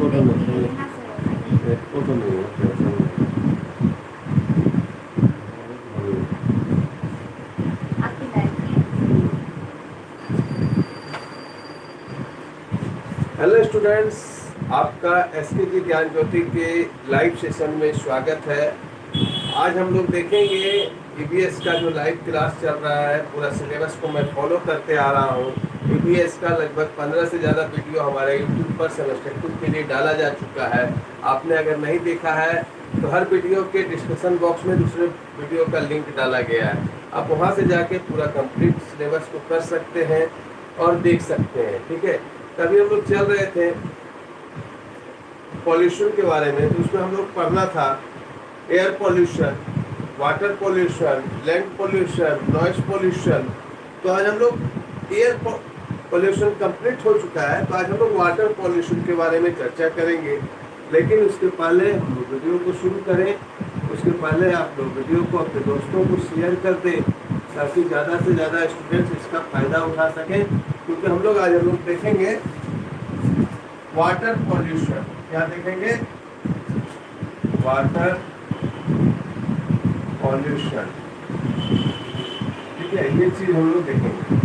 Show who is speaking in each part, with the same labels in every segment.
Speaker 1: Photo नहीं है, photo नहीं है। हेलो स्टूडेंट्स, आपका एसके जी ज्ञान ज्योति के लाइव सेशन में स्वागत है। आज हम लोग देखेंगे ईबीएस का जो लाइव क्लास चल रहा है, पूरा सिलेबस को मैं फॉलो करते आ रहा हूँ। ईबीएस का लगभग 15 से ज़्यादा वीडियो हमारे यूट्यूब पर सेमेस्टर 2 के लिए डाला जा चुका है। आपने अगर नहीं देखा है तो हर वीडियो के डिस्क्रिप्शन बॉक्स में दूसरे वीडियो का लिंक डाला गया है। आप वहाँ से जाके पूरा कंप्लीट सिलेबस को कर सकते हैं और देख सकते हैं। ठीक है, तभी हम लोग चल रहे थे पॉल्यूशन के बारे में, तो उसमें हम लोग पढ़ना था air pollution, water pollution, land pollution, noise pollution. तो आज हम लोग एयर पॉल्यूशन कंप्लीट हो चुका है, तो आज हम लोग वाटर पॉल्यूशन के बारे में चर्चा करेंगे। लेकिन उसके पहले हम लोग वीडियो को शुरू करें, उसके पहले आप लोग वीडियो को अपने दोस्तों को शेयर कर दें ताकि ज़्यादा से ज़्यादा स्टूडेंट्स इसका फ़ायदा उठा सकें। क्योंकि हम लोग आज देखेंगे वाटर पॉल्यूशन। क्या देखेंगे? Water pollution. ठीक है, ये चीज हम लोग देखेंगे।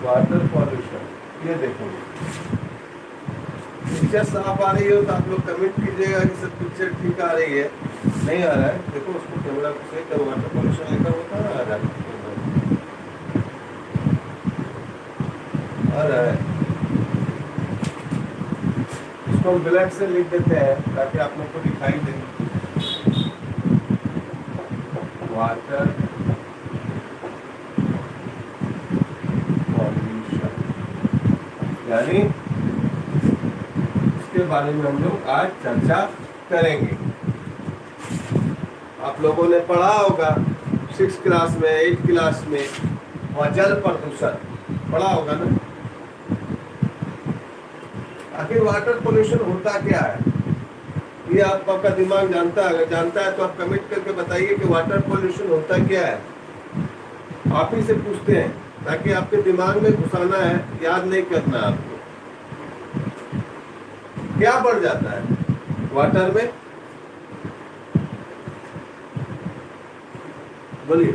Speaker 1: वाटर पॉल्यूशन ये देखेंगे। पिक्चर साफ आ रही हो तो आप लोग कमेंट कीजिएगा कि सब पिक्चर ठीक आ रही है। नहीं आ रहा है, देखो उसको कैमरा को सही करो। वाटर पॉल्यूशन लिखा होता है, आ रहा है। इसको हम ब्लैक से लिख देते हैं ताकि आप लोग को दिखाई दे। वाटर पॉल्यूशन यानी इसके बारे में हम लोग आज चर्चा करेंगे। आप लोगों ने पढ़ा होगा 6 क्लास में, 8 क्लास में, वहाँ जल प्रदूषण पढ़ा होगा ना। आखिर वाटर पोल्यूशन होता क्या है, ये आपका दिमाग जानता है? अगर जानता है तो आप कमेंट करके बताइए कि वाटर पोल्यूशन होता क्या है। आप ही से पूछते हैं ताकि आपके दिमाग में घुसाना है, याद नहीं करना आपको। क्या बढ़ जाता है वाटर में? बोलिए।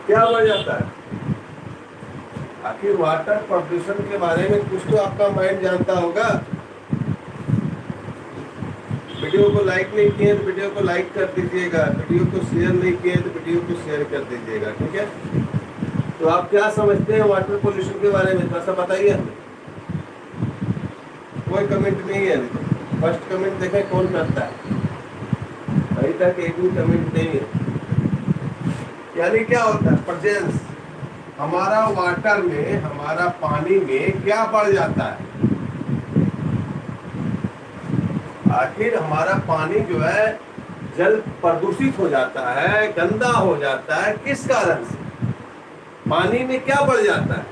Speaker 1: क्या बढ़ जाता है? आखिर वाटर प्रदूषण के बारे में कुछ तो आपका माइंड जानता होगा। वीडियो को लाइक नहीं किए तो वीडियो को लाइक कर दीजिएगा, वीडियो को शेयर नहीं किए तो वीडियो को शेयर कर दीजिएगा। ठीक है, तो आप क्या समझते हैं वाटर पोल्यूशन के बारे में, थोड़ा सा बताइए। कोई कमेंट नहीं है अभी तक। फर्स्ट कमेंट देखें कौन करता है, अभी तक एक भी कमेंट नहीं है। यानी क्या होता है? प्रेजेंस हमारा वाटर में, हमारा पानी में क्या बढ़ जाता है? आखिर हमारा पानी जो है जल प्रदूषित हो जाता है, गंदा हो जाता है, किस कारण से? पानी में क्या बढ़ जाता है?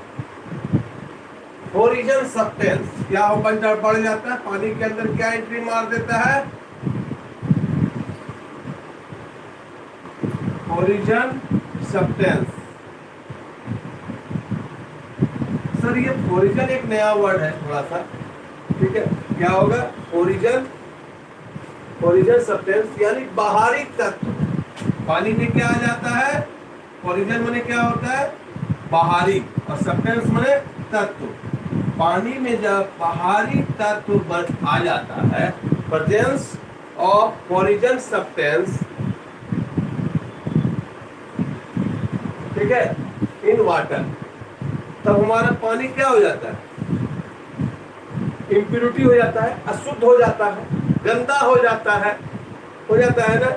Speaker 1: ओरिजिन सब्सटेंस क्या हो बढ़ जाता है? पानी के अंदर क्या एंट्री मार देता है? Origin substance. सर ये ओरिजिन एक नया वर्ड है थोड़ा सा, ठीक है। क्या होगा? ओरिजिन सब्सटेंस यानी बाहरी तत्व। पानी में क्या आ जाता है? ओरिजिन माने क्या होता है? बाहरी, और सब्सटेंस माने तत्व। पानी में जब बाहरी तत्व आ जाता है, प्रेजेंस ऑफ ओरिजिन सब्सटेंस, ठीक है, इन वाटर, तब हमारा पानी क्या हो जाता है? इम्प्योरिटी हो जाता है, अशुद्ध हो जाता है, गंदा हो जाता है ना।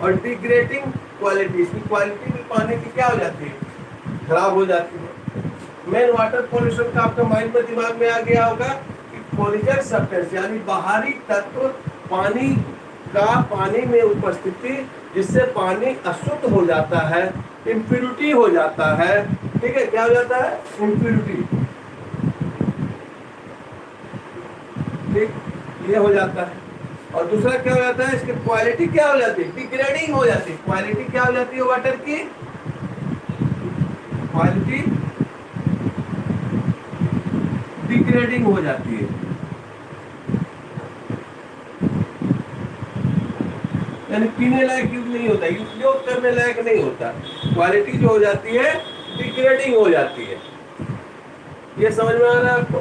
Speaker 1: और डिग्रेडिंग क्वालिटी, इसकी क्वालिटी भी पानी की क्या हो जाती है? खराब हो जाती है। मेन वाटर पॉल्यूशन का आपका माइंड में, दिमाग में आ गया होगा कि ओरिजिन सब्सटेंस यानी बाहरी तत्व पानी का, पानी में उपस्थिति, जिससे पानी अशुद्ध हो जाता है, इम्प्योरिटी हो जाता है। ठीक है, क्या हो जाता है? इम्प्योरिटी। ठीक, ये हो जाता है। और दूसरा क्या हो जाता है, इसकी क्वालिटी क्या हो जाती है, डिग्रेडिंग हो जाती है। क्वालिटी क्या हो जाती है वाटर की, क्वालिटी डिग्रेडिंग हो जाती है, यानी पीने लायक यूज नहीं होता, उपयोग करने लायक नहीं होता। क्वालिटी जो हो जाती है डिग्रेडिंग हो जाती है। ये समझ में आ रहा है आपको?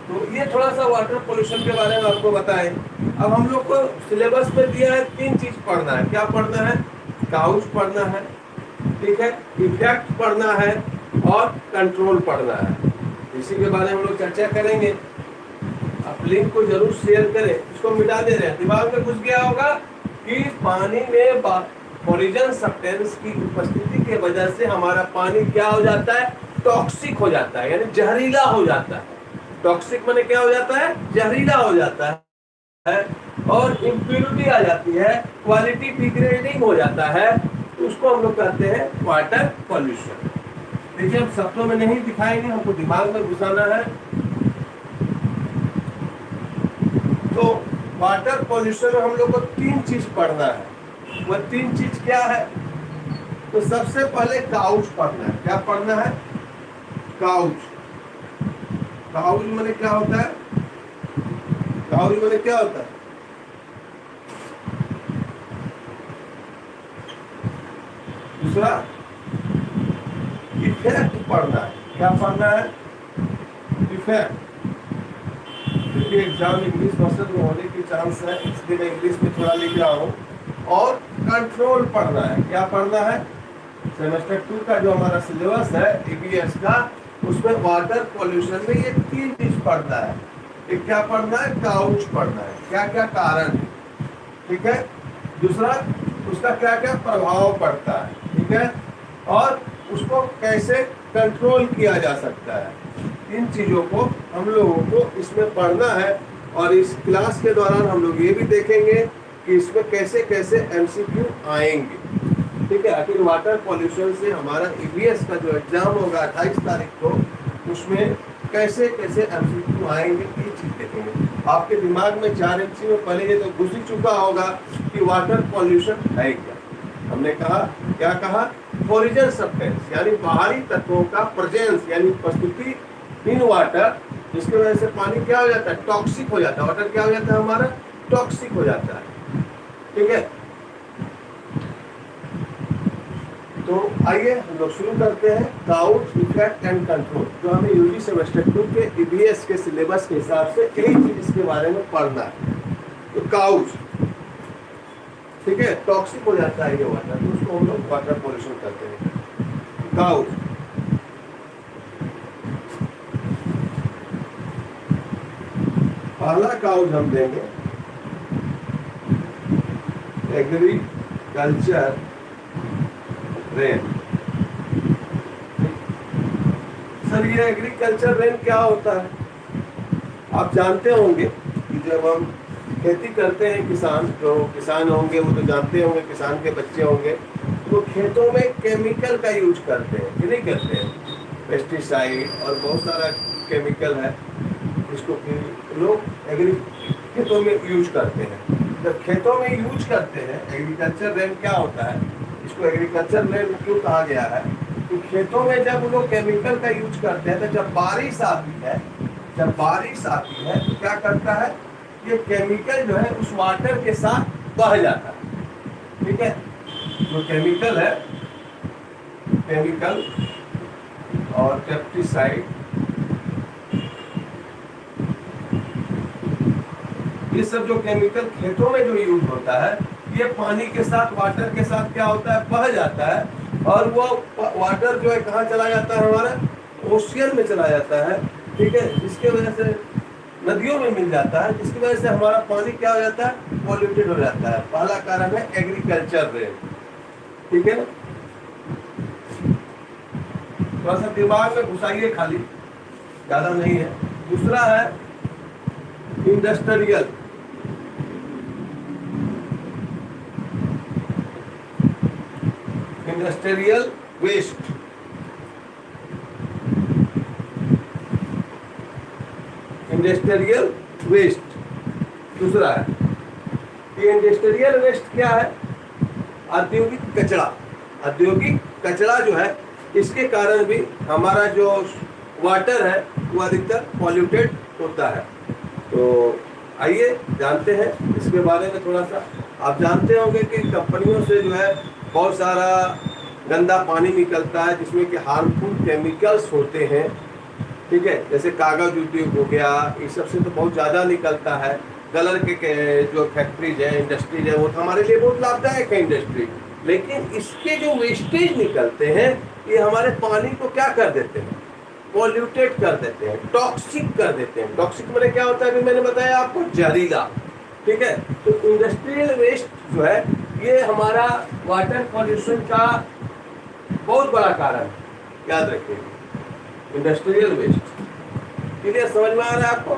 Speaker 1: तो ये थोड़ा सा वाटर पोल्यूशन के बारे में आपको बताएं। अब हम लोग को सिलेबस में दिया है 3 चीज पढ़ना है। क्या पढ़ना है, काउज पढ़ना है, ठीक है, इफेक्ट पढ़ना है और कंट्रोल पढ़ना है। इसी के बारे में हम लोग चर्चा करेंगे। आप लिंक को जरूर शेयर करें। इसको मिटा दे रहे हैं, दिमाग में घुस गया होगा कि पानी में ओरिजिन सब्सटेंस की उपस्थिति के वजह से हमारा पानी क्या हो जाता है, टॉक्सिक हो जाता है, यानी जहरीला हो जाता है। टॉक्सिक माने क्या हो जाता है, जहरीला हो जाता है और इम्प्योरिटी आ जाती है, क्वालिटी डिग्रेडिंग हो जाता है। तो उसको हम लोग कहते हैं वाटर पॉल्यूशन। देखिए हम शब्दों में नहीं दिखाएंगे, हमको दिमाग में घुसाना है। तो वाटर पॉल्यूशन में हम लोग को 3 चीज पढ़ना है। वह 3 चीज क्या है, तो सबसे पहले काउच पढ़ना है। क्या पढ़ना है, काउच। काउच माने क्या होता है, काउच माने क्या होता है, दूसरा इफेक्ट पढ़ना है। क्या पढ़ना है, इफेक्ट। देखिए एग्जाम इंग्लिश वर्षन में होने की चांस है, इसलिए मैं इंग्लिश में थोड़ा लिख रहा हूँ। और कंट्रोल पढ़ना है। क्या पढ़ना है, सेमेस्टर 2 का जो हमारा सिलेबस है ईबीएस का, उसमें वाटर पॉल्यूशन में ये 3 चीज पढ़ना है। एक क्या पढ़ना है, काउच पढ़ना है, क्या क्या कारण है, ठीक है। दूसरा उसका क्या क्या प्रभाव पड़ता है, ठीक है, और उसको कैसे कंट्रोल किया जा सकता है। इन चीजों को हम लोगों को इसमें पढ़ना है। और इस क्लास के दौरान हम लोग ये भी देखेंगे कि इसमें कैसे कैसे एमसीक्यू आएंगे, ठीक है। आखिर वाटर पॉल्यूशन से हमारा ईबीएस का जो एग्जाम होगा 28 तारीख को, उसमें कैसे कैसे एमसीक्यू आएंगे ये चीज देखेंगे। आपके दिमाग में 4 एमसीक्यू में पहले ये तो घुस ही चुका होगा कि वाटर पॉल्यूशन है क्या। हमने कहा, क्या कहा, ओरिजिन सब्सटेंस यानी बाहरी तत्वों का प्रेजेंस यानी उपस्थिति इन वाटर, जिसकी वजह से पानी क्या हो जाता है, टॉक्सिक हो जाता है। वाटर क्या हो जाता है हमारा, टॉक्सिक हो जाता है, ठीक है। तो आइए हम लोग शुरू करते हैं काउच, इफेक्ट एंड कंट्रोल, जो हमें यूजी सेमेस्टर 2 के ईबीएस के सिलेबस के हिसाब से एक चीज इसके बारे में पढ़ना है। तो काउच, ठीक है, टॉक्सिक हो जाता है ये वाटर, तो उसको हम लोग वाटर पॉल्यूशन करते हैं। काउच, पहला काउच हम देंगे एग्रीकल्चर रेन। सर ये एग्रीकल्चर रेन क्या होता है, आप जानते होंगे कि जब हम खेती करते हैं, किसान जो किसान होंगे वो तो जानते होंगे, किसान के बच्चे होंगे, तो खेतों में केमिकल का यूज करते हैं कि नहीं करते हैं, पेस्टिसाइड और बहुत सारा केमिकल है, इसको लोग खेतों में यूज करते हैं। जब खेतों में यूज करते हैं, एग्रीकल्चर रेन क्या होता है, इसको एग्रीकल्चर रेन क्यों कहा गया है, तो खेतों में जब वो लोग केमिकल का यूज करते हैं, तो जब बारिश आती है, जब बारिश आती है तो क्या करता है, ये केमिकल जो है उस वाटर के साथ बह जाता है, ठीक है। जो केमिकल है, केमिकल और पेस्टिसाइड, ये सब जो केमिकल खेतों में जो यूज होता है, ये पानी के साथ, वाटर के साथ क्या होता है, बह जाता है। और वो वाटर जो है कहाँ चला जाता है, हमारा ओशियन में चला जाता है, ठीक है। इसके वजह से नदियों में मिल जाता है, जिसकी वजह से हमारा पानी क्या हो जाता है, पॉल्यूटेड हो जाता है। पहला कारण है एग्रीकल्चर रेन, ठीक है ना। थोड़ा सा दिमाग में घुसाइए, खाली ज्यादा नहीं है। दूसरा है industrial, industrial waste, industrial waste, दूसरा है कि इंडस्ट्रियल वेस्ट क्या है, औद्योगिक कचरा। औद्योगिक कचरा जो है इसके कारण भी हमारा जो वाटर है वो अधिकतर पॉल्यूटेड होता है। तो आइए जानते हैं इसके बारे में थोड़ा सा। आप जानते होंगे कि कंपनियों से जो है बहुत सारा गंदा पानी निकलता है जिसमें कि हार्मफुल केमिकल्स होते हैं, ठीक है। जैसे कागज उद्योग हो गया, इस सब से तो बहुत ज़्यादा निकलता है। कलर के जो फैक्ट्रीज है, इंडस्ट्रीज है, वो तो हमारे लिए बहुत लाभदायक है इंडस्ट्री, लेकिन इसके जो वेस्टेज निकलते हैं ये हमारे पानी को क्या कर देते हैं, पॉल्यूटेड कर देते हैं, टॉक्सिक कर देते हैं। टॉक्सिक मैंने क्या होता है अभी मैंने बताया आपको, जहरीला, ठीक है। तो इंडस्ट्रियल वेस्ट जो है ये हमारा वाटर पॉल्यूशन का बहुत बड़ा कारण है, याद रखिए। इंडस्ट्रियल वेस्ट क्लियर, समझ में आ रहा है आपको।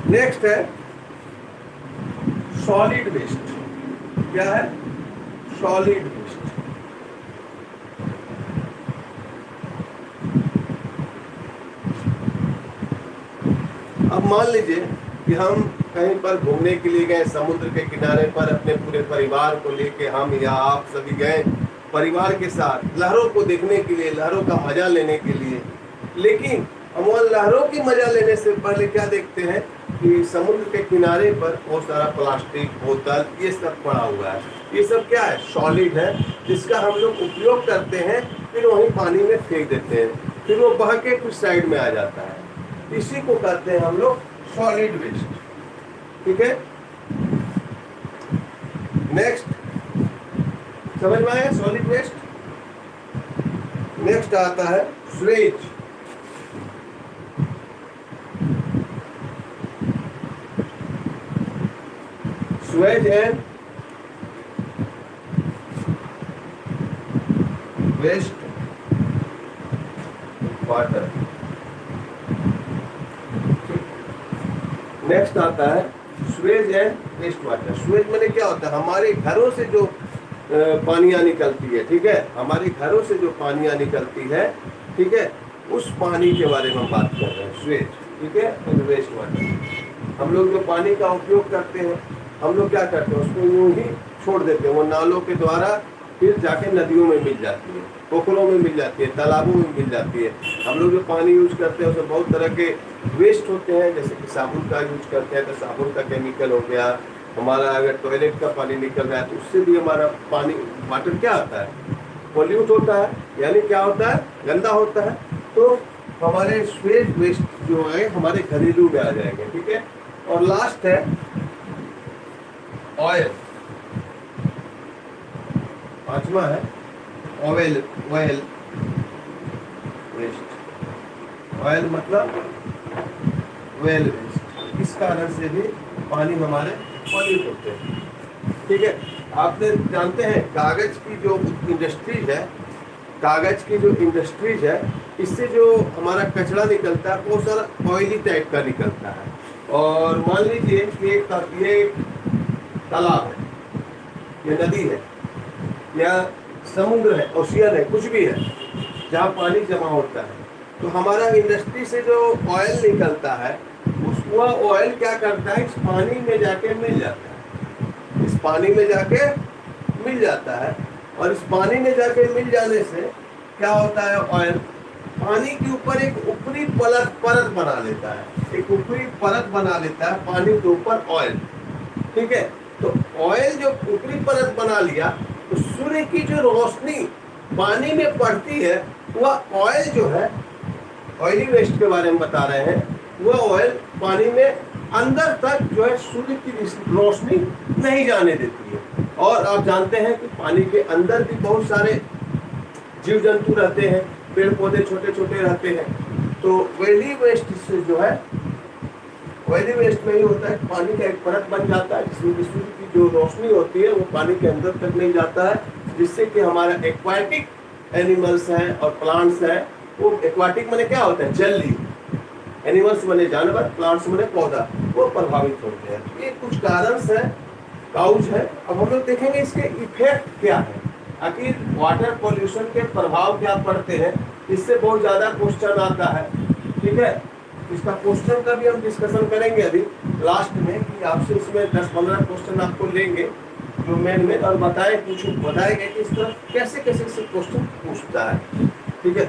Speaker 1: नेक्स्ट है सॉलिड वेस्ट। क्या है, सॉलिड वेस्ट। अब मान लीजिए कि हम कहीं पर घूमने के लिए गए, समुद्र के किनारे पर अपने पूरे परिवार को लेके हम या आप सभी गए परिवार के साथ लहरों को देखने के लिए, लहरों का मजा लेने के लिए। लेकिन हम वहाँ लहरों की मजा लेने से पहले क्या देखते हैं कि समुद्र के किनारे पर बहुत सारा प्लास्टिक, बोतल, ये सब पड़ा हुआ है। ये सब क्या है, सॉलिड है, जिसका हम लोग उपयोग करते हैं फिर वहीं पानी में फेंक देते हैं, फिर वो बह के कुछ साइड में आ जाता है। इसी को कहते हैं हम लोग सॉलिड वेस्ट, ठीक है। नेक्स्ट, समझ में आया सॉलिड वेस्ट। नेक्स्ट आता है sewage. Sewage and waste water. Next आता है sewage and waste water. Sewage मैंने क्या होता है, हमारे घरों से जो पानियाँ निकलती है, ठीक है, हमारे घरों से जो पानियाँ निकलती है, ठीक है, उस पानी के बारे में हम बात कर रहे हैं, स्वेज, ठीक है। और वेस्ट वाटर, हम लोग जो पानी का उपयोग करते हैं, हम लोग क्या करते हैं, उसको यूं ही छोड़ देते हैं, वो नालों के द्वारा फिर जाके नदियों में मिल जाती है, पोखरों में मिल जाती है, तालाबों में मिल जाती है। हम लोग जो पानी यूज करते हैं उसमें बहुत तरह के वेस्ट होते हैं, जैसे कि साबुन का यूज करते हैं तो साबुन का केमिकल हो गया, हमारा अगर टॉयलेट का पानी निकल रहा है तो उससे भी हमारा पानी, वाटर क्या होता है, पॉल्यूट होता है, यानी क्या होता है, गंदा होता है। तो हमारे स्वेज वेस्ट जो है हमारे घरेलू में आ जाएंगे, ठीक है। और लास्ट है ऑयल, पांचवा है ऑयल, ऑयल वेस्ट। ऑयल मतलब वेल वेस्ट, इस कारण से भी पानी हमारे पॉल्यूट होते हैं, ठीक है। आपने जानते हैं कागज की जो इंडस्ट्रीज है, कागज की जो इंडस्ट्रीज है, इससे जो हमारा कचरा निकलता है वो सारा ऑयली टाइप का निकलता है। और मान लीजिए कि ये एक तालाब है, ये नदी है या समुद्र है, ओशियन है, कुछ भी है जहाँ पानी जमा होता है, तो हमारा इंडस्ट्री से जो ऑयल निकलता है वह ऑयल क्या करता है, इस पानी में जाके मिल जाता है, इस पानी में जाके मिल जाता है। और इस पानी में जाके मिल जाने से क्या होता है, ऑयल पानी के ऊपर एक ऊपरी परत बना लेता है, एक ऊपरी परत बना लेता है पानी के ऊपर ऑयल, ठीक है। तो ऑयल जो ऊपरी परत बना लिया तो सूर्य की जो रोशनी पानी में पड़ती है वह ऑयल जो है, ऑयली वेस्ट के बारे में बता रहे हैं, वह ऑयल पानी में अंदर तक जो है सूर्य की रोशनी नहीं जाने देती है। और आप जानते हैं कि पानी के अंदर भी बहुत सारे जीव जंतु रहते हैं, पेड़ पौधे छोटे छोटे रहते हैं। तो ऑयली वेस्ट से जो है, ऑयली वेस्ट में ही होता है पानी का एक परत बन जाता है जिसमें सूर्य की जो रोशनी होती है वो पानी के अंदर तक नहीं जाता है, जिससे कि हमारा एक्वाटिक एनिमल्स हैं और प्लांट्स हैं, वो एक्वाटिक माने क्या होता है, जलीय, एनिमल्स माने जानवर, प्लांट्स माने पौधा, वो प्रभावित होते हैं। ये कुछ कारण है, काउज है। अब हम लोग देखेंगे इसके इफेक्ट क्या है, आखिर वाटर पॉल्यूशन के प्रभाव क्या पड़ते हैं, इससे बहुत ज़्यादा क्वेश्चन आता है, ठीक है। इसका क्वेश्चन का भी हम डिस्कशन करेंगे अभी लास्ट में, कि आपसे इसमें 10-15 क्वेश्चन आपको लेंगे जो मेन और बताएंगे कि इस तरह कैसे कैसे से क्वेश्चन पूछता है। ठीक है,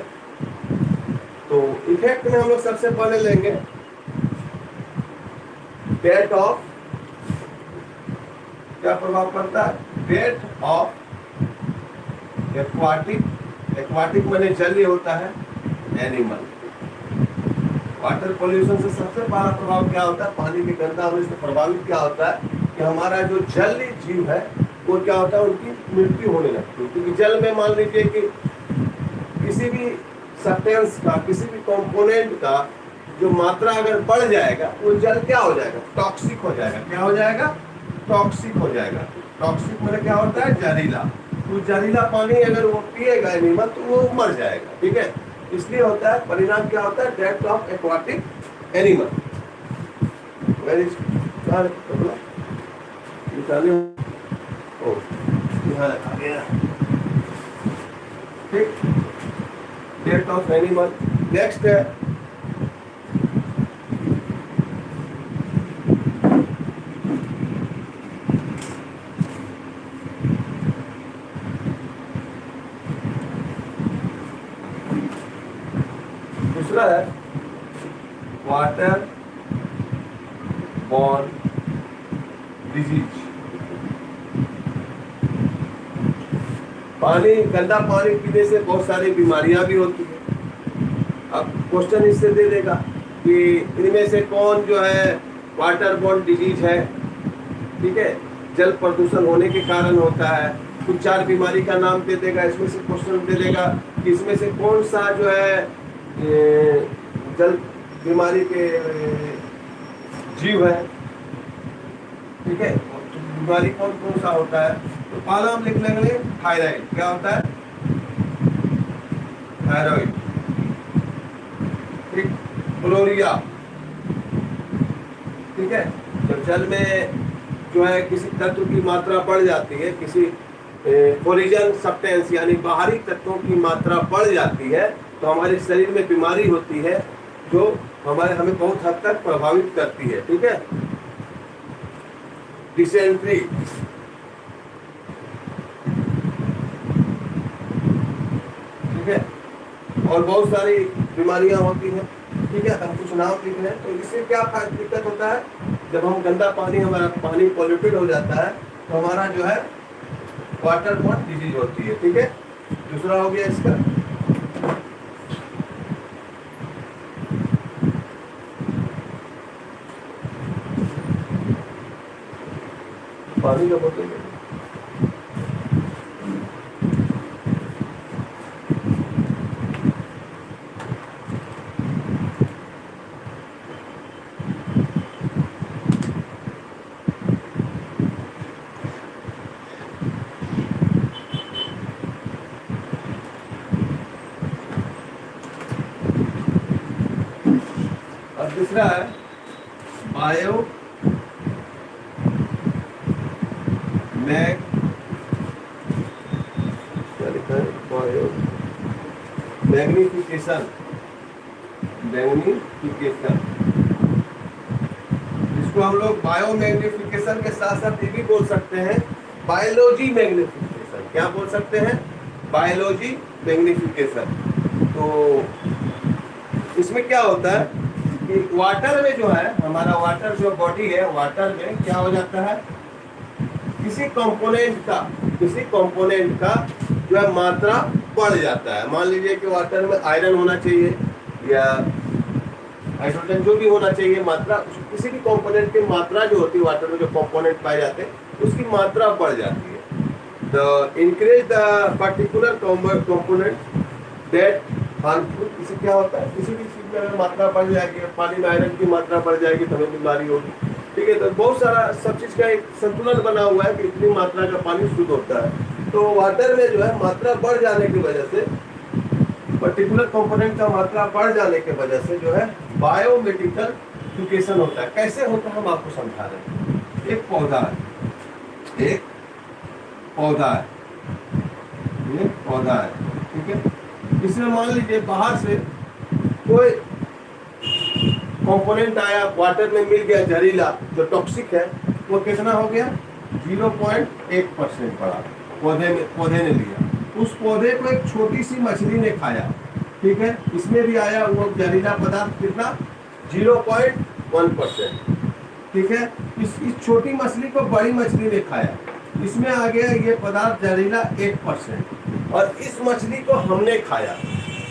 Speaker 1: तो इफेक्ट में हम लोग सबसे पहले लेंगे डेट ऑफ, क्या प्रभाव पड़ता है, डेट ऑफ एक्वाटिक माने जलीय होता है, एनिमल। वाटर पोल्यूशन से सबसे बड़ा प्रभाव क्या होता है, पानी के गंदा होने से प्रभावित क्या होता है कि हमारा जो जलीय जीव है वो क्या होता है, उनकी मृत्यु होने लगती है। क्योंकि जल में मान लीजिए कि किसी भी सब्सटेंस का, किसी भी कंपोनेंट का जो मात्रा अगर बढ़ जाएगा वो जल क्या हो जाएगा, टॉक्सिक हो जाएगा। क्या हो जाएगा, टॉक्सिक हो जाएगा। टॉक्सिक मतलब क्या होता है, जहरीला। तो जहरीला पानी अगर वो पिएगा एनिमल तो वो मर जाएगा। ठीक है, इसलिए होता है, परिणाम क्या होता है, डेथ ऑफ एक्वाटिक एनिमल। ठीक, डेथ ऑफ एनिमल। नेक्स्ट है दूसरा है वाटर बॉर्न डिजीज। पानी, गंदा पानी पीने से बहुत सारी बीमारियां भी होती है। अब क्वेश्चन इससे दे देगा कि इनमें से कौन जो है वाटर बॉर्न डिजीज है। ठीक है, जल प्रदूषण होने के कारण होता है। कुछ 4 बीमारी का नाम दे देगा, इसमें से क्वेश्चन दे देगा कि इसमें से कौन सा जो है जल बीमारी के जीव है। ठीक है, तो बीमारी कौन कौन सा होता है, तो पहला हम लिख लेंगे थायराइड। क्या होता है, थायराइड। ठीक, क्लोरिया। ठीक है, जब जल में जो है किसी तत्व की मात्रा बढ़ जाती है, किसी कोलिजन सब्सटेंस यानी बाहरी तत्वों की मात्रा बढ़ जाती है, तो हमारे शरीर में बीमारी होती है जो हमें बहुत हद तक प्रभावित करती है। ठीक है, डिसेंट्री। ठीक है, और बहुत सारी बीमारियां होती हैं। ठीक है, हम कुछ नाम लिख रहे हैं। तो इससे क्या दिक्कत होता है, जब हम गंदा पानी, हमारा पानी पॉल्यूटेड हो जाता है तो हमारा जो है वाटर बॉर्न डिजीज होती है। ठीक है, दूसरा हो गया इसका पानी का बोतल। और दूसरा है बायो मैग्निफिकेशन। इसको हम लोग बायो मैग्निफिकेशन के साथ साथ ये भी बोल सकते हैं बायोलॉजी मैग्निफिकेशन। क्या बोल सकते हैं, बायोलॉजी मैग्निफिकेशन। तो इसमें क्या होता है कि वाटर में जो है, हमारा वाटर जो बॉडी है, वाटर में क्या हो जाता है, किसी कंपोनेंट का जो है मात्रा बढ़ जाता है। मान लीजिए कि वाटर में आयरन होना चाहिए या हाइड्रोजन, जो भी होना चाहिए मात्रा, किसी भी कंपोनेंट की मात्रा जो होती है, वाटर में जो कंपोनेंट पाए जाते हैं उसकी मात्रा बढ़ जाती है। The increase the particular component that harmful. इससे क्या होता है, किसी भी चीज में अगर मात्रा बढ़ जाएगी, पानी में आयरन की मात्रा बढ़ जाएगी तो हमें बीमारी होगी। ठीक है, तो बहुत सारा सब चीज का एक संतुलन बना हुआ है कि इतनी मात्रा का पानी शुद्ध होता है। तो वाटर में जो है मात्रा बढ़ जाने की वजह से, पर्टिकुलर कंपोनेंट का मात्रा बढ़ जाने की वजह से जो है बायोमेडिकल एप्लीकेशन होता है। कैसे होता है हम आपको समझा रहे हैं। एक पौधा है, एक पौधा है, ये पौधा है। ठीक है, इसमें मान लीजिए बाहर से कोई कंपोनेंट आया वाटर में मिल गया जहरीला जो टॉक्सिक है, वो कितना हो गया 0.1% पड़ा, पौधे ने लिया। उस पौधे को एक छोटी सी मछली ने खाया, ठीक है, इसमें भी आया वो जहरीला पदार्थ कितना 0.1%, ठीक है। इस छोटी मछली को बड़ी मछली ने खाया, इसमें आ गया ये पदार्थ जहरीला 1%। और इस मछली को हमने खाया,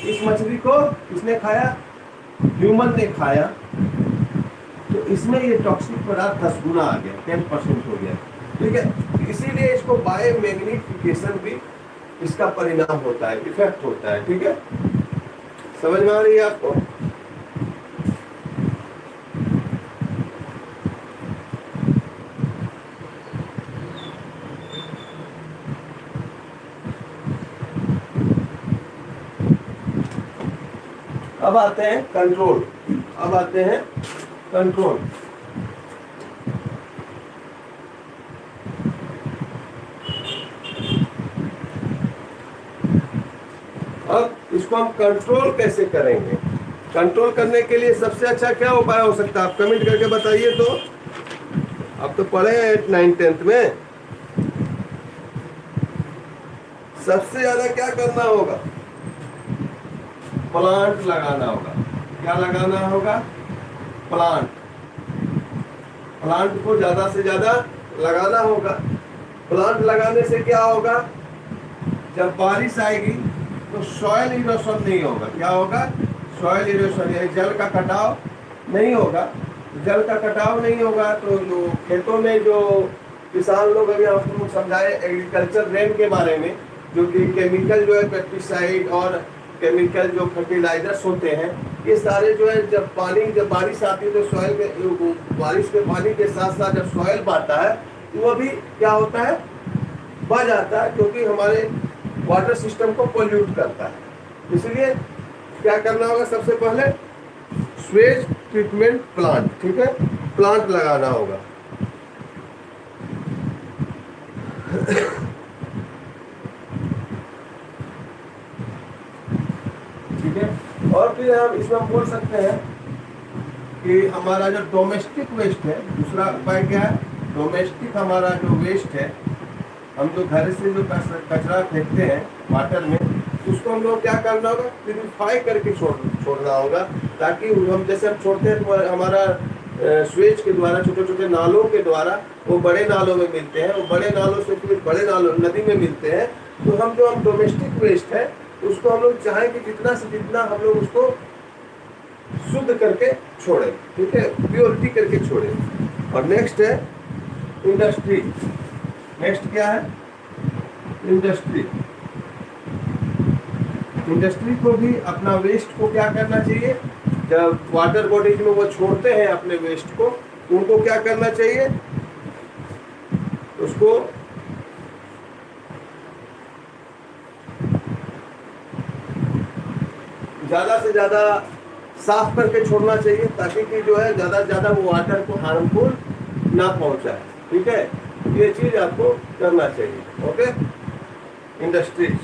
Speaker 1: इस मछली को किसने खाया, ह्यूमन ने खाया, तो इसमें ये टॉक्सिक पदार्थ 10 गुना आ गया, 10% हो गया, ठीक है। इसीलिए इसको बायोमैग्निफिकेशन भी इसका परिणाम होता है, इफेक्ट होता है, ठीक है। समझ में आ रही है आपको? अब आते हैं कंट्रोल, अब आते हैं कंट्रोल। अब इसको हम कंट्रोल कैसे करेंगे? कंट्रोल करने के लिए सबसे अच्छा क्या उपाय हो सकता है, आप कमेंट करके बताइए। तो आप तो पढ़े हैं 8, 9, 10th में, सबसे ज्यादा क्या करना होगा, प्लांट लगाना होगा। क्या लगाना होगा? प्लांट। प्लांट को ज्यादा से ज्यादा लगाना होगा। प्लांट लगाने से क्या होगा, जब बारिश आएगी तो सॉइल इरोशन नहीं होगा। क्या होगा? सॉइल इरोशन, यानी जल का कटाव नहीं होगा। जल का कटाव नहीं होगा तो जो खेतों में जो किसान लोग, अभी आपको समझाए एग्रीकल्चर रेन के बारे में, जो कि केमिकल जो है पेस्टिसाइड और केमिकल जो फर्टिलाइजर्स होते हैं, ये सारे जो है जब बारिश आती है तो सॉइल के, बारिश के पानी के साथ साथ जब सॉइल बढ़ता है तो वो भी क्या होता है, बढ़ जाता है, क्योंकि हमारे वाटर सिस्टम को पोल्यूट करता है। इसलिए क्या करना होगा, सबसे पहले स्वेज ट्रीटमेंट प्लांट, ठीक है, प्लांट लगाना होगा। ठीक है। और फिर हम इसमें बोल सकते हैं कि हमारा जो डोमेस्टिक वेस्ट है, दूसरा उपाय क्या है, डोमेस्टिक हमारा जो वेस्ट है, हम जो घर से जो कचरा फेंकते हैं वाटर में, उसको हम लोग क्या करना होगा, प्यूरिफाई करके छोड़ना होगा, ताकि हम जैसे हम छोड़ते हैं तो हमारा स्वेज के द्वारा, छोटे छोटे नालों के द्वारा वो बड़े नालों में मिलते हैं, वो बड़े नालों से फिर बड़े नालों नदी में मिलते हैं। तो हम जो डोमेस्टिक वेस्ट है उसको हम लोग चाहें कि जितना से जितना हम लोग उसको शुद्ध करके छोड़ें, ठीक है, प्योरिटी करके छोड़ें। और नेक्स्ट है इंडस्ट्री। नेक्स्ट क्या है, इंडस्ट्री। इंडस्ट्री को भी अपना वेस्ट को क्या करना चाहिए, जब वाटर बॉडीज में वो छोड़ते हैं अपने वेस्ट को, उनको क्या करना चाहिए, उसको ज़्यादा से ज़्यादा साफ करके छोड़ना चाहिए, ताकि कि जो है ज़्यादा से ज़्यादा वो वाटर को हार्मफुल ना पहुंचाए, ठीक है। ये चीज़ आपको करना चाहिए, ओके। इंडस्ट्रीज।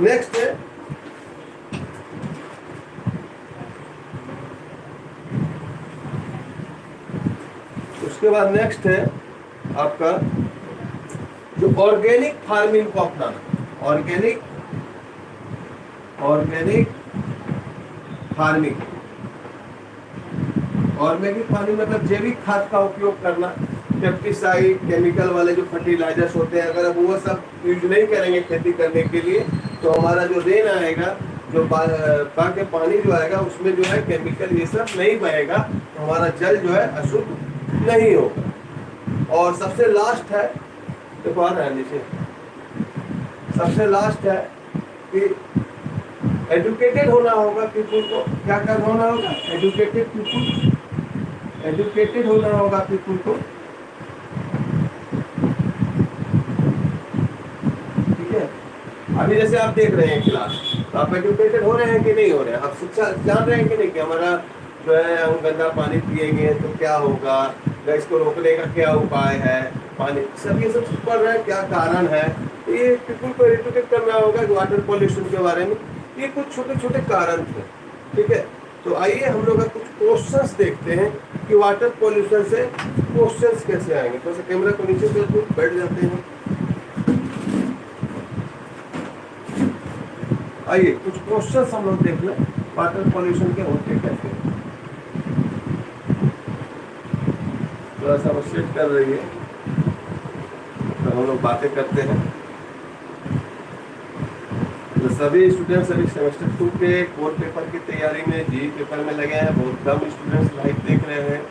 Speaker 1: नेक्स्ट है उसके बाद नेक्स्ट है आपका जो ऑर्गेनिक फार्मिंग को अपनाना। ऑर्गेनिक फार्मिंग, ऑर्गेनिक फार्मिंग मतलब जैविक खाद का उपयोग करना। पेस्टिसाइड, केमिकल वाले जो फर्टिलाइजर्स होते हैं, अगर अब वो सब यूज नहीं करेंगे खेती करने के लिए, तो हमारा जो रेन आएगा, जो बाढ़ के पानी जो आएगा, उसमें जो है केमिकल ये सब नहीं बहेगा, तो हमारा जल जो है अशुद्ध नहीं होगा। और सबसे लास्ट है, देखो आ रहा है नीचे, सबसे लास्ट है कि एजुकेटेड होना होगा पीपुल को। क्या करना होगा, एजुकेटेड पीपुल, एजुकेटेड होना होगा पीपुल को, ठीक है। अभी जैसे आप देख रहे हैं क्लास, तो आप एजुकेटेड हो रहे हैं कि नहीं हो रहे हैं, आप शिक्षा जान रहे हैं कि नहीं, कि हमारा जो है हम गंदा पानी पिएंगे तो क्या होगा, इसको रोकने का क्या उपाय है, पानी सब ये सब पढ़ रहे हैं, क्या कारण है। तो ये पीपुल को एजुकेट करना होगा वाटर पॉल्यूशन के बारे में। ये कुछ छोटे छोटे कारण थे। ठीक है, तो आइए हम लोग कुछ क्वेश्चंस देखते हैं कि वाटर पॉल्यूशन से क्वेश्चंस कैसे आएंगे। तो कैमरा को नीचे बैठ जाते हैं। आइए कुछ क्वेश्चंस हम लोग देख लें, वाटर पॉल्यूशन के होते कैसे। थोड़ा सा वो सेट कर रही है तो हम लोग बातें करते हैं। तो सभी स्टूडेंट्स अभी सेमेस्टर 2 के कोर पेपर की तैयारी में, जी पेपर में लगे हैं। बहुत कम स्टूडेंट्स लाइव देख रहे हैं,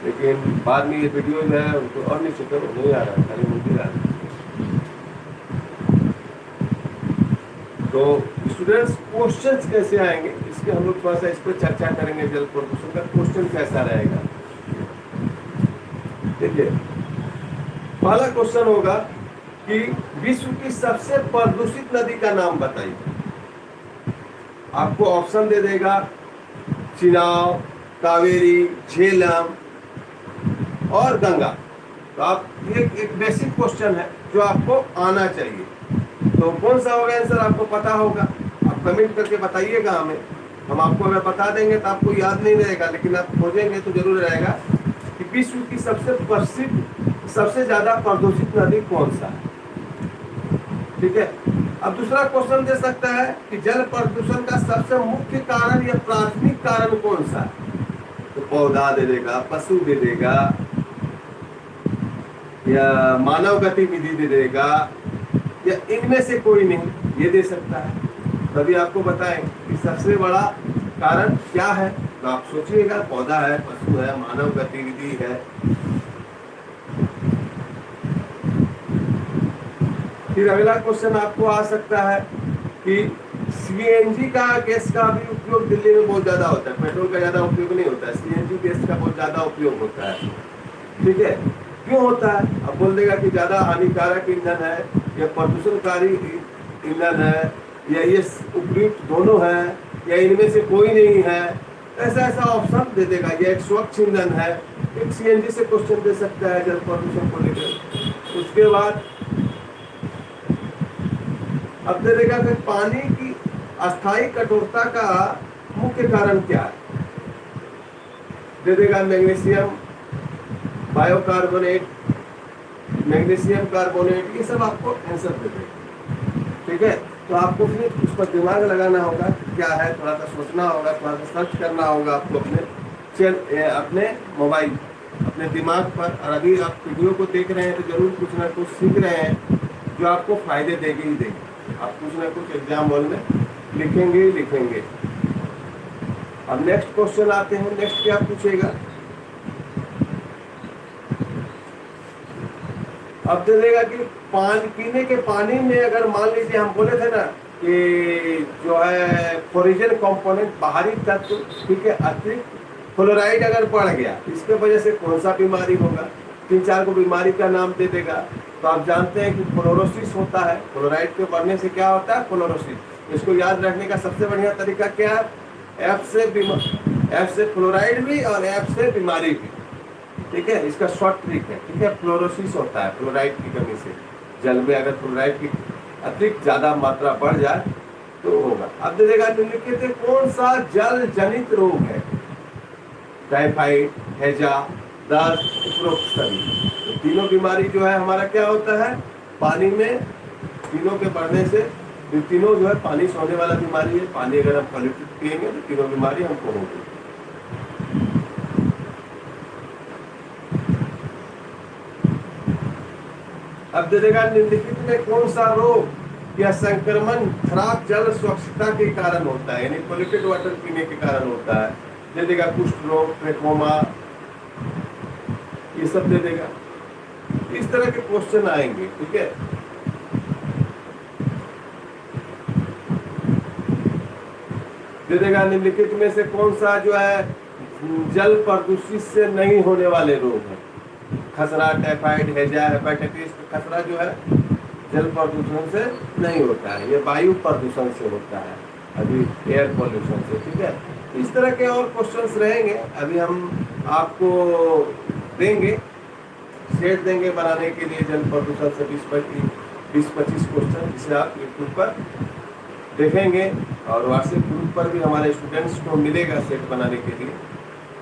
Speaker 1: लेकिन बाद में ये वीडियो जो है उनको और नीचे करो, नहीं आ रहा है, खाली मुझे आ रहा है। तो स्टूडेंट्स क्वेश्चंस कैसे आएंगे, इसके हम लोग थोड़ा सा इस पर चर्चा करेंगे। जल प्रदूषण का क्वेश्चन कैसा रहेगा। देखिए, पहला क्वेश्चन होगा कि विश्व की सबसे प्रदूषित नदी का नाम बताइए। आपको ऑप्शन दे देगा चिनाब, कावेरी, झेलम और गंगा। तो आप ये एक बेसिक क्वेश्चन है जो आपको आना चाहिए। तो कौन सा होगा आंसर आपको पता होगा, आप कमेंट करके बताइएगा हमें। हम आपको अगर बता देंगे तो आपको याद नहीं रहेगा, लेकिन आप खोजेंगे तो जरूर रहेगा कि विश्व की सबसे प्रसिद्ध, सबसे ज्यादा प्रदूषित नदी कौन सा है। ठीक है, अब दूसरा क्वेश्चन दे सकता है कि जल प्रदूषण का सबसे मुख्य कारण या प्राथमिक कारण कौन सा है। तो पौधा दे देगा, पशु दे देगा, या मानव गतिविधि दे देगा, या इनमें से कोई नहीं, ये दे सकता है। तभी आपको बताएं कि सबसे बड़ा कारण क्या है। तो आप सोचिएगा, पौधा है, पशु है, मानव गतिविधि है। फिर अगला क्वेश्चन आपको आ सकता है कि सीएनजी का गैस का भी उपयोग दिल्ली में बहुत ज्यादा होता है। पेट्रोल का ज्यादा उपयोग नहीं होता है, सीएनजी गैस का बहुत ज्यादा उपयोग होता है। ठीक है, क्यों होता है। अब बोल देगा कि ज्यादा हानिकारक ईंधन है, या प्रदूषणकारी ईंधन है, या ये उपयुक्त दोनों है, या इनमें से कोई नहीं है। ऐसा ऐसा ऑप्शन दे देगा। ये एक स्वच्छ ईंधन है, एक सीएनजी से क्वेश्चन दे सकता है जल प्रदूषण को लेकर। उसके बाद अब दे देगा कि पानी की अस्थायी कठोरता का मुख्य कारण क्या है। दे देगा मैग्नीशियम बायोकार्बोनेट, मैग्नीशियम कार्बोनेट, ये सब आपको आंसर दे देगा। ठीक है, तो आपको फिर उस पर दिमाग लगाना होगा कि क्या है, थोड़ा सा सोचना होगा, थोड़ा सा सर्च करना होगा आपको अपने मोबाइल, अपने दिमाग पर। और अभी आप वीडियो को देख रहे हैं तो जरूर कुछ ना कुछ सीख रहे हैं जो आपको फायदे देगी ही देगी। आप कुछ ना कुछ एग्जाम हॉल में लिखेंगे। अब नेक्स्ट क्वेश्चन आते हैं। नेक्स्ट क्या पूछेगा, अब दे देगा कि पीने के पानी में अगर मान लीजिए हम बोले थे ना कि जो है फ्लोरीजन कंपोनेंट, बाहरी तत्व, ठीक है, अतिरिक्त फ्लोराइड अगर बढ़ गया, इसके वजह से कौन सा बीमारी होगा। 3-4 को बीमारी का नाम दे देगा। तो आप जानते हैं कि फ्लोरोसिस होता है, फ्लोराइड के बढ़ने से क्या होता है, फ्लोरोसिस। इसको याद रखने का सबसे बढ़िया तरीका क्या है, एफ से फ्लोराइड भी और एफ से बीमारी भी। ठीक है, इसका शॉर्ट ट्रिक है। ठीक है, फ्लोरोसिस होता है फ्लोराइड की कमी से। जल में अगर फ्लोराइड की अतिरिक्त ज्यादा मात्रा बढ़ जाए तो होगा। अब दे देगा निम्नलिखित कौन सा जल जनित रोग है। टाइफाइड, हैजा, दस्त, उपरोक्त सभी। तो तीनों बीमारी जो है हमारा क्या होता है, पानी में, तीनों के बढ़ने से। तीनों जो है पानी से होने वाला बीमारी है। पानी अगर हम पॉल्यूटेड पिएंगे तो तीनों बीमारी हमको होगी। अब दे देगा निम्नलिखित में कौन सा रोग या संक्रमण खराब जल स्वच्छता के कारण होता है, यानी पॉल्यूटेड वाटर पीने के कारण होता है। दे देगा कुष्ठ रोग, ट्रेकोमा, ये सब दे देगा। इस तरह के क्वेश्चन आएंगे। ठीक है, दे देगा निम्नलिखित में से कौन सा जो है जल प्रदूषित से नहीं होने वाले रोग है। खसरा, टाइफाइड, हैजा, हेपेटाइटिस। खसरा जो है जल प्रदूषण से नहीं होता है, ये वायु प्रदूषण से होता है, अभी एयर पॉल्यूशन से। ठीक है, इस तरह के और क्वेश्चंस रहेंगे। अभी हम आपको देंगे, सेट देंगे बनाने के लिए जल प्रदूषण से 20-25 क्वेश्चन जिसे आप यूट्यूब पर देखेंगे और व्हाट्सएप ग्रुप पर भी हमारे स्टूडेंट्स को मिलेगा सेट बनाने के लिए।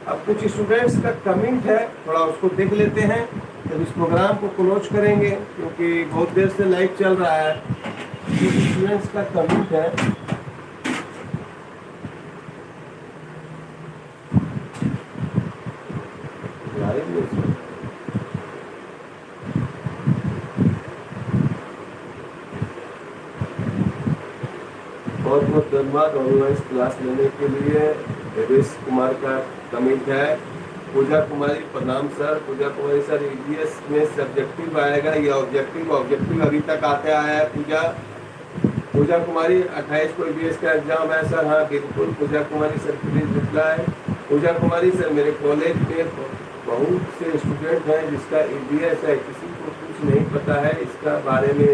Speaker 1: अब कुछ स्टूडेंट्स का कमेंट है, थोड़ा उसको देख लेते हैं, जब इस प्रोग्राम को क्लोज करेंगे क्योंकि बहुत देर से लाइव चल रहा है। कुछ स्टूडेंट्स का कमेंट है, बहुत बहुत धन्यवाद ऑनलाइन क्लास लेने के लिए। देवेश कुमार का कमेंट है। पूजा कुमारी प्रणाम सर। पूजा कुमारी सर ईवीएस में सब्जेक्टिव आएगा या ऑब्जेक्टिव? ऑब्जेक्टिव अभी तक आते आया है। पूजा कुमारी 28 को ईवीएस का एग्जाम है सर। हाँ बिल्कुल Pooja Kumari sir please reply. Pooja Kumari sir मेरे कॉलेज में बहुत से स्टूडेंट हैं जिसका ईवीएस है, किसी को कुछ नहीं पता है इसका बारे में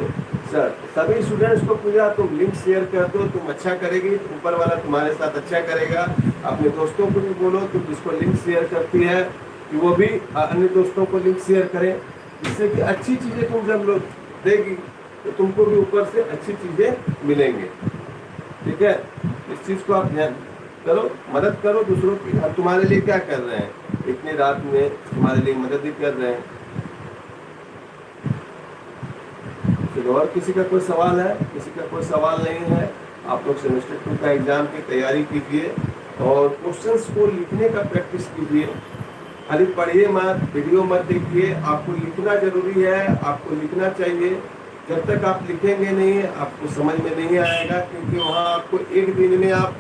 Speaker 1: सर। सभी स्टूडेंट्स को पूजा तुम लिंक शेयर कर दो, तुम अच्छा करेगी, ऊपर वाला तुम्हारे साथ अच्छा करेगा। अपने दोस्तों को भी बोलो तुम जिसको लिंक शेयर करती है कि वो भी अन्य दोस्तों को लिंक शेयर करें, जिससे कि अच्छी चीज़ें तुम जब लोग देगी तो तुमको भी ऊपर से अच्छी चीज़ें मिलेंगे। ठीक है, इस चीज़ को आप ध्यान करो, मदद करो दूसरों की। हम तुम्हारे लिए क्या कर रहे हैं, इतनी रात में तुम्हारे लिए मदद ही कर रहे हैं। चलो, और किसी का कोई सवाल है? किसी का कोई सवाल नहीं है? आप लोग सेमेस्टर 2 का एग्जाम की तैयारी कीजिए और क्वेश्चंस को लिखने का प्रैक्टिस कीजिए। खाली पढ़िए मत, वीडियो मत देखिए। आपको लिखना जरूरी है, आपको लिखना चाहिए। जब तक आप लिखेंगे नहीं आपको समझ में नहीं आएगा, क्योंकि वहाँ आपको एक दिन में आप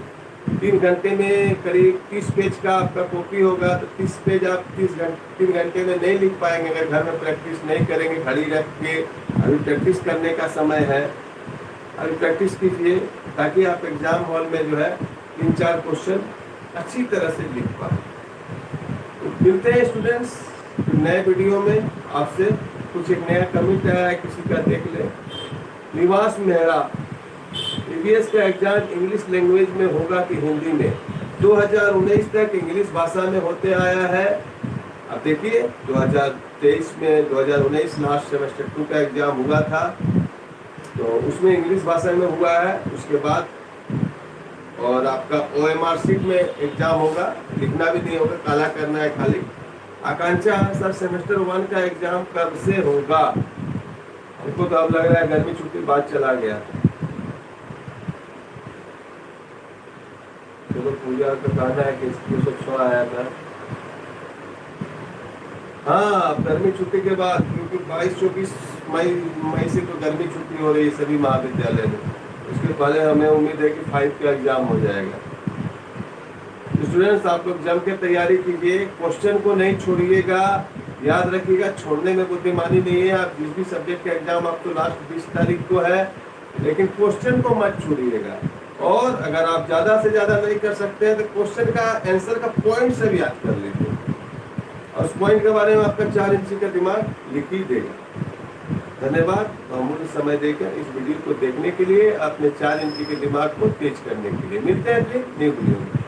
Speaker 1: 3 घंटे में करीब 30 पेज का आपका कॉपी होगा, तो 30 पेज आप 3 घंटे में नहीं लिख पाएंगे अगर घर में प्रैक्टिस नहीं करेंगे खड़ी रख के। अभी प्रैक्टिस करने का समय है, अभी प्रैक्टिस कीजिए ताकि आप एग्जाम हॉल में जो है 3-4 क्वेश्चन अच्छी तरह से लिख पाए। तो मिलते हैं स्टूडेंट्स नए वीडियो में आपसे। कुछ एक नया कमेंट आया है, किसी का देख ले। निवास मेहरा, ईवीएस का एग्जाम इंग्लिश लैंग्वेज में होगा कि हिंदी में? 2019 तक इंग्लिश भाषा में होते आया है। अब देखिए 2023 में 2019 लास्ट सेमेस्टर 2 का एग्जाम हुआ था, तो उसमें इंग्लिश भाषा में हुआ है। उसके बाद और आपका OMR शीट में एग्जाम होगा, लिखना भी नहीं होगा, काला करना है खाली। आकांक्षा सर सेमेस्टर 1 का एग्जाम कब से होगा? हमको तो अब लग रहा है गर्मी छुट्टी बाद चला गया। चलो पूजा का कहना है कि इसकी सब आया था। हाँ गर्मी छुट्टी के बाद, क्योंकि 22-24 मई से तो गर्मी छुट्टी हो रही है सभी महाविद्यालय में। उसके पहले हमें उम्मीद है कि 5 का एग्जाम हो जाएगा। स्टूडेंट्स आप लोग जम के तैयारी कीजिए, क्वेश्चन को नहीं छोड़िएगा। याद रखिएगा छोड़ने में बुद्धिमानी नहीं है। आप जिस भी सब्जेक्ट का एग्जाम आप तो लास्ट 20 तारीख को है, लेकिन क्वेश्चन को मत छोड़िएगा। और अगर आप ज़्यादा से ज़्यादा नहीं कर सकते हैं तो क्वेश्चन का आंसर का पॉइंट से भी याद कर लीजिए, और उस पॉइंट के बारे में आपका 4 इंची का दिमाग लिख ही देगा। धन्यवाद अमूल्य समय देकर इस वीडियो को देखने के लिए, अपने 4 इंची के दिमाग को तेज करने के लिए। मिलते हैं अगले न्यू वीडियो में।